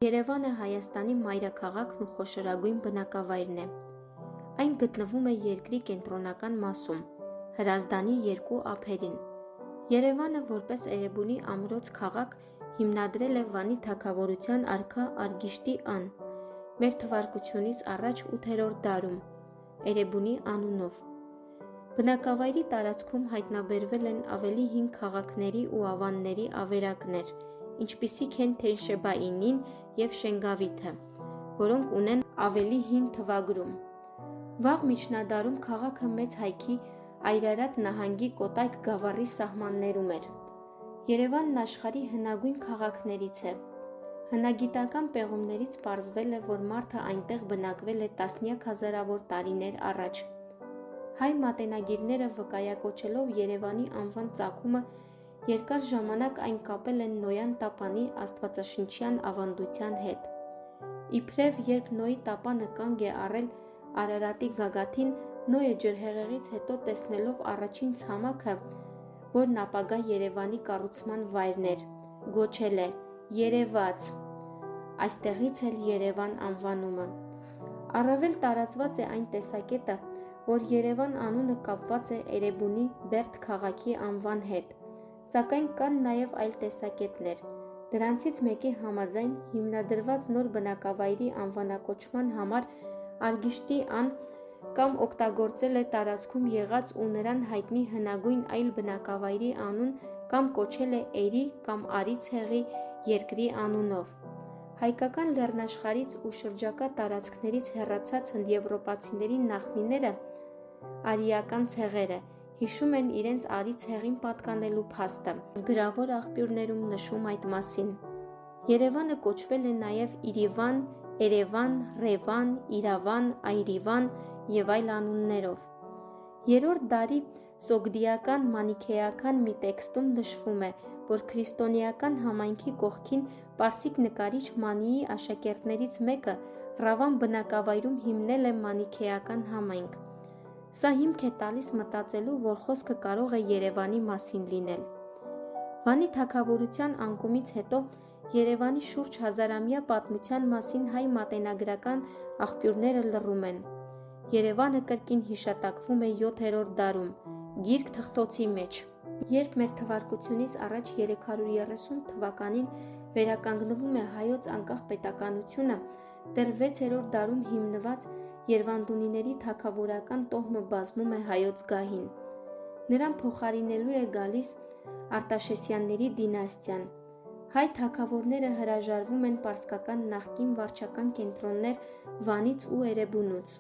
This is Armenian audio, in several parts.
Երևանը Հայաստանի մայրաքաղաքն ու խոշորագույն բնակավայրն է։ Այն գտնվում է երկրի կենտրոնական մասում, Հրազդանի երկու ափերին։ Երևանը որպես Էրեբունի ամրոց քաղաք հիմնադրել է Վանի թագավորության արքա Արգիշտի ան, մեր թվարկությունից առաջ 8-րդ դարում, Էրեբունի անունով։ Բնակավայրի տարածքում հայտնաբերվել են ավելի հին քաղաքների ու ավանների ավերակներ, ինչպիսիք են Թեյշեբաինին և Շենգավիթը, որոնք ունեն ավելի հին թվագրում։ Վաղ միջնադարում քաղաքը մեծ հայքի Այրարատ նահանգի Կոտայք գավառի սահմաններում էր։ Երևանն աշխարհի հնագույն քաղաքներից է։ Հնագիտական պեղումներից պարզվել է, որ մարդը այնտեղ բնակվել է տասնյակ հազարավոր տարիներ առաջ։ Հայ մատենագիրները վկայակոչելով Երևանի անվան ծագումը երկար ժամանակ այն կապել են Նոյան տապանի աստվածաշնչյան ավանդության հետ։ Իբրև երբ Նոյի տապանը կանգ է առել Արարատի գագաթին, Նոյը ջրհեղեղից հետո տեսնելով առաջին ցամաքը, որն ապագա Երևանի կառուցման վայրն էր, գոչել է Երևաց։ Այստեղից էլ Երևան անվանումը։ Առավել տարածված է այն տեսակետը, որ Երևան անունը կապված է Էրեբունի Բերդ քաղաքի անվան հետ, սակայն կան նաև այլ տեսակետներ։ Դրանցից մեկի համաձայն հիմնադրված նոր բնակավայրի անվանակոչման համար Արգիշտի ան կամ օգտագործել է տարածքում եղած ու նրան հայտնի հնագույն այլ բնակավայրի անուն կամ կոչել է Էրի կամ Արի ցեղի երկրի անունով։ Հայկական լեռնաշխարհից ու շրջակա տարածքներից հեռացած հնդեվրոպացիների նախնիները, արիական ցեղերը, հիշում են իրենց Արի ցեղին պատկանելու փաստը։ Գրավոր աղբյուրներում նշում այդ մասին։ Երևանը կոչվել է նաև Իրիվան, Էրևան, Ռևան, Իրավան, Այրիվան և այլ անուններով։ Երրորդ դարի Սոգդիական մանիքեական մի տեքստում նշվում է, որ քրիստոնեական համայնքի կողքին պարսիկ նկարիչ Մանիի աշակերտներից մեկը Ռավան բնակավայրում հիմնել է մանիքեական համայնք։ Սա հիմք է տալիս մտածելու, որ խոսքը կարող է Երևանի մասին լինել։ Վանի թագավորության անկումից հետո Երևանի շուրջ հազարամյա պատմության մասին հայ մատենագրական աղբյուրները լռում են։ Երևանը կրկին հիշատակվում է 7-րդ դարում, Գիրք Թղթոցի մեջ։ Երբ մեր թվարկությունից առաջ 330 թվականին վերականգնվում է հայոց անկախ պետականությունը, դեռ 6-րդ դարում հիմնված Երվանդունիների թագավորական տոհմը բազմում է հայոց գահին։ Նրան փոխարինելու է գալիս Արտաշեսյանների դինաստիան։ Հայ թագավորները հրաժարվում են պարսկական նախկին վարչական կենտրոններ Վանից ու Էրեբունուց։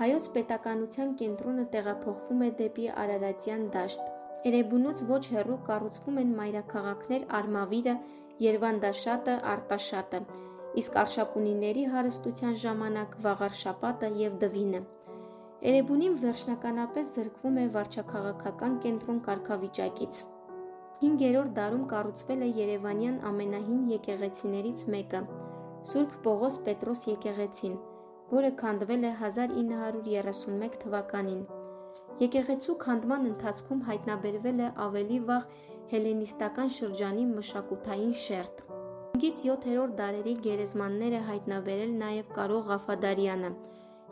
Հայոց պետականության կենտրոնը տեղափոխվում է դեպի Արարատյան դաշտ։ Էրեբունուց ոչ հեռու կառուցվում են մայրաքաղաքներ Արմավիրը, Երվանդաշատը, Արտաշատը, իսկ Արշակունիների հարստության ժամանակ Վաղարշապատը և Դվինը։ Էրեբունին վերջնականապես զրկվում է վարչաքաղաքական կենտրոն կարգավիճակից։ 5-րդ դարում կառուցվել է Երևանյան ամենահին եկեղեցիներից մեկը՝ Սուրբ Պողոս Պետրոս եկեղեցին, որը քանդվել է 1931 թվականին։ Եկեղեցու քանդման ընթացքում հայտնաբերվել է ավելի վաղ հելենիստական շրջանի մշակութային շերտ։ 5-ից 7-րդ դարերի գերեզմաններ է հայտնաբերել նաև Կարո Ղաֆադարյանը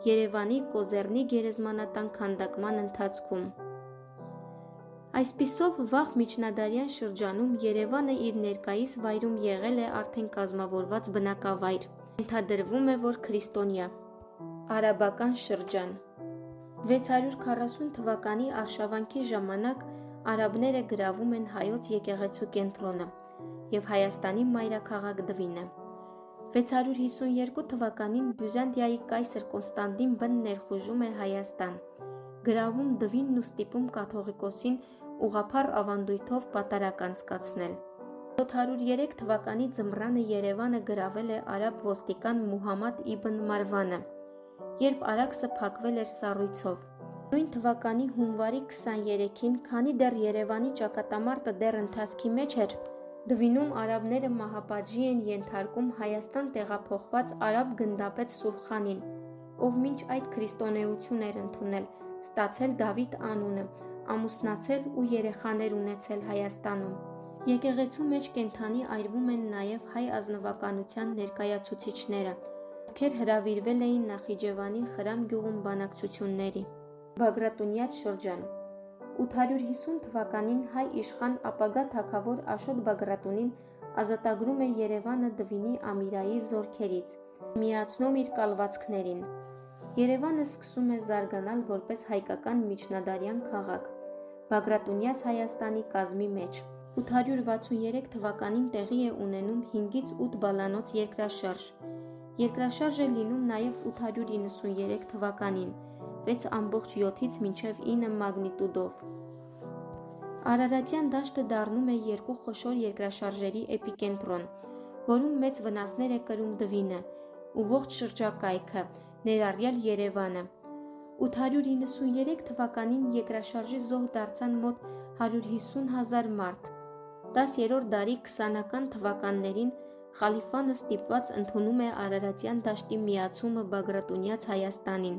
Երևանի Կոզեռնի գերեզմանատան քանդակման ընթացքում։ Այսպիսով վաղ միջնադարյան շրջանում Երևանը իր ներկայիս վայրում եղել է արդեն կազմավորված բնակավայր։ Ենթադրվում է, որ քրիստոնյա։ Արաբական շրջան 640 թվականի արշավանքի ժամանակ արաբները գրավում են հայոց եկեղեցու կենտրոնը և Հայաստանի մայրաքաղաք Դվինը։ 652 թվականին Բյուզանդիայի կայսր Կոնստանտին Բն ներխուժում է Հայաստան, գրավում Դվինն ու ստիպում կաթողիկոսին ուղղափառ ավանդույթով պատարակ անցկացնել։ 703 թվականի ձմռանը Երևանը գրավել է արաբ ոստիկան Մուհամմադ իբն Մարվանը, երբ Արաքսը փակվել էր սառույցով։ Նույն թվականի հունվարի 23-ին, քանի դեռ Երևանի ճակատամարտը դեռ ընթացքի մեջ էր, Դվինում արաբները մահապատժի են ենթարկում Հայաստան տեղափոխված արաբ գնդապետ Սուրխանին, ով մինչ այդ քրիստոնեություն էր ընդունել, ստացել Դավիթ անունը, ամուսնացել ու երեխաներ ունեցել Հայաստանում։ Եկեղեցու մեջ կենդանի այրվում են նաև հայ ազնվականության ներկայացուցիչները, ովքեր հրավիրվել էին Նախիջևանի Խրամ գյուղում բանակցությունների։ Բագրատունյաց շրջան 850 թվականին հայ իշխան ապագա թագավոր Աշոտ Բագրատունին ազատագրում է Երևանը Դվինի Ամիրայի զորքերից, միացնում իր կալվածքներին։ Երևանը սկսում է զարգանալ որպես հայկական միջնադարյան քաղաք, Բագրատունյաց Հայաստանի կազմի մեջ։ 863 թվականին տեղի է ունենում 5-ից 8 բալանոց երկրաշարժ։ Երկրաշարժ է լինում նաև 893 թվականին, 6.7-ից մինչև 9 մագնիտուդով։ Արարատյան դաշտը դառնում է երկու խոշոր երկրաշարժերի էպիկենտրոն, որում մեծ վնասներ է կրում Դվինը ու ողջ շրջակայքը, ներառյալ Երևանը։ 893 թվականին երկրաշարժի զոհ դարձան մոտ 150,000 մարդ։ 10-րդ դարի 20-ական թվականներին խալիֆանը ստիպված ընդունում է Արարատյան դաշտի միացումը Բագրատունյաց Հայաստանին,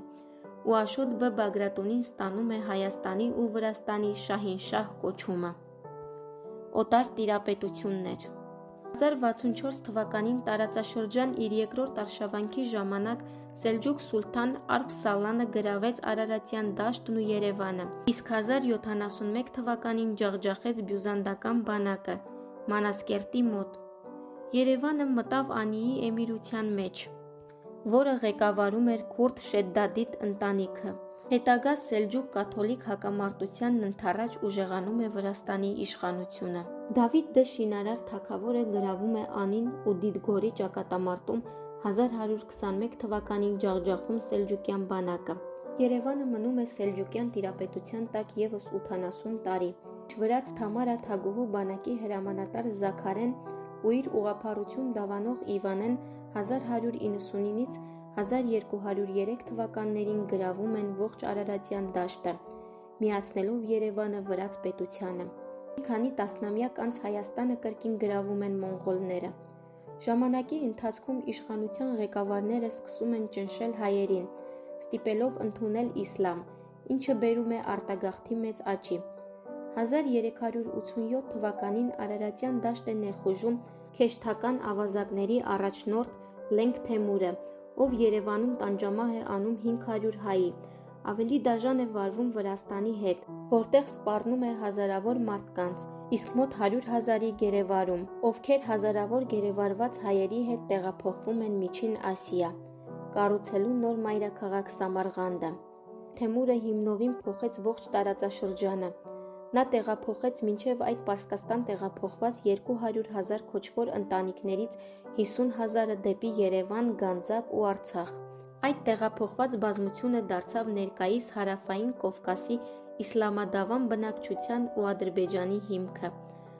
ու Աշոտ Բագրատունին ստանում է Հայաստանի ու Վրաստանի շահինշահ կոչումը։ Օտար տիրապետություններ 1064 թվականին տարածաշրջան իր երկրորդ արշավանքի ժամանակ Սելջուկ սուլթան Արփ-Սալանը գրավեց Արարատյան դաշտն ու Երևանը, իսկ 1071 թվականին ջախջախեց բյուզանդական բանակը Մանասկերտի մոտ։ Երևանը մտավ Անիի էմիրության մեջ, որը ղեկավարում էր քուրդ Շեդդադիդ ընտանիքը։ Հետագա սելջուկ կաթոլիկ հակամարտությանն ընդառաջ ուժեղանում է Վրաստանի իշխանությունը։ Դավիթ դը Շինարար թագավորը գրավում է Անին ու Դիդգորի ճակատամարտում 1121 թվականին ջախջախում սելջուկյան բանակը։ Երևանը մնում է սելջուկյան տիրապետության տակ ևս 80 տարի։ Վրաց Թամարա թագուհու բանակի հրամանատար Զաքարեն ու իր ուղղափառություն դավանող Իվանեն 1199-ից 1203 թվականներին գրավում են ողջ Արարատյան դաշտը, միացնելով Երևանը Վրաց պետությանը։ Մի քանի տասնամյակ անց Հայաստանը կրկին գրավում են մոնղոլները։ Ժամանակի ընթացքում իշխանության ղեկավարները սկսում են ճնշել հայերին, ստիպելով ընդունել իսլամ, ինչը բերում է արտագաղթի մեծ աճի։ 1387 թվականին Արարատյան դաշտ է ներխուժում քեշթական ավազակների առաջնորդ Լենգ Թեմուրը, ով Երևանում տանջամահ է անում 500 հայի, ավելի դաժան է վարվում Վրաստանի հետ, որտեղ սպառնում է հազարավոր մարդկանց, իսկ մոտ 100,000-ի գերեվարում, ովքեր հազարավոր գերեվարված հայերի հետ տեղափոխվում են Միջին Ասիա, կառուցելու նոր մայրաքաղաք Սամարղանդը։ Թեմուրը հիմնովին փոխեց ողջ տարածաշրջանը։ Նա տեղափոխեց մինչև այդ Պարսկաստան տեղափոխված 200,000 քոչվոր ընտանիքներից 50,000-ը դեպի Երևան, Գանձակ ու Արցախ։ Այդ տեղափոխված բազմությունը դարձավ ներկայիս Հարավային Կովկասի իսլամադավան բնակչության ու Ադրբեջանի հիմքը։